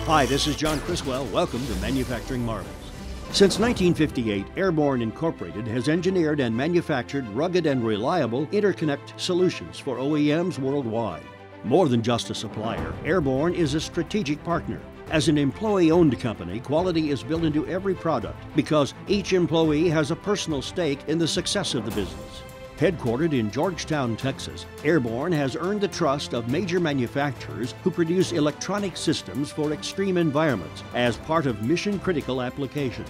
Hi, this is John Criswell. Welcome to Manufacturing Marvels. Since 1958, AirBorn Incorporated has engineered and manufactured rugged and reliable interconnect solutions for OEMs worldwide. More than just a supplier, AirBorn is a strategic partner. As an employee-owned company, quality is built into every product because each employee has a personal stake in the success of the business. Headquartered in Georgetown, Texas, AirBorn has earned the trust of major manufacturers who produce electronic systems for extreme environments as part of mission-critical applications.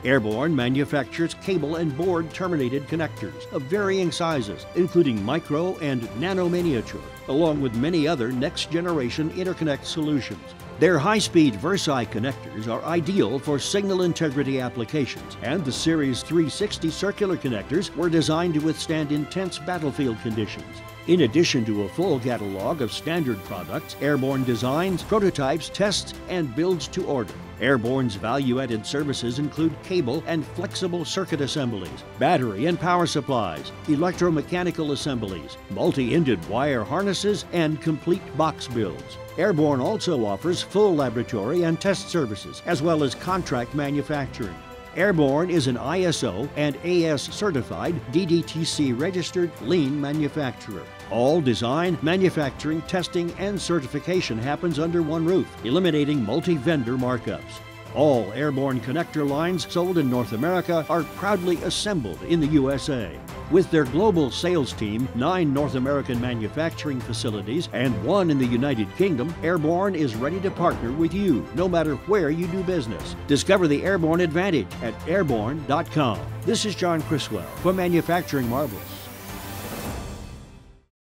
AirBorn manufactures cable and board terminated connectors of varying sizes, including micro and nano miniature, along with many other next-generation interconnect solutions. Their high-speed Versi connectors are ideal for signal integrity applications, and the Series 360 circular connectors were designed to withstand intense battlefield conditions. In addition to a full catalog of standard products, AirBorn designs, prototypes, tests, and builds to order. AirBorn's value-added services include cable and flexible circuit assemblies, battery and power supplies, electromechanical assemblies, multi-ended wire harnesses, and complete box builds. AirBorn also offers full laboratory and test services, as well as contract manufacturing. AirBorn is an ISO and AS certified DDTC registered lean manufacturer. All design, manufacturing, testing, and certification happens under one roof, eliminating multi-vendor markups. All AirBorn connector lines sold in North America are proudly assembled in the USA. With their global sales team, 9 North American manufacturing facilities, and 1 in the United Kingdom, AirBorn is ready to partner with you, no matter where you do business. Discover the AirBorn advantage at airborn.com. This is John Criswell for Manufacturing Marvels.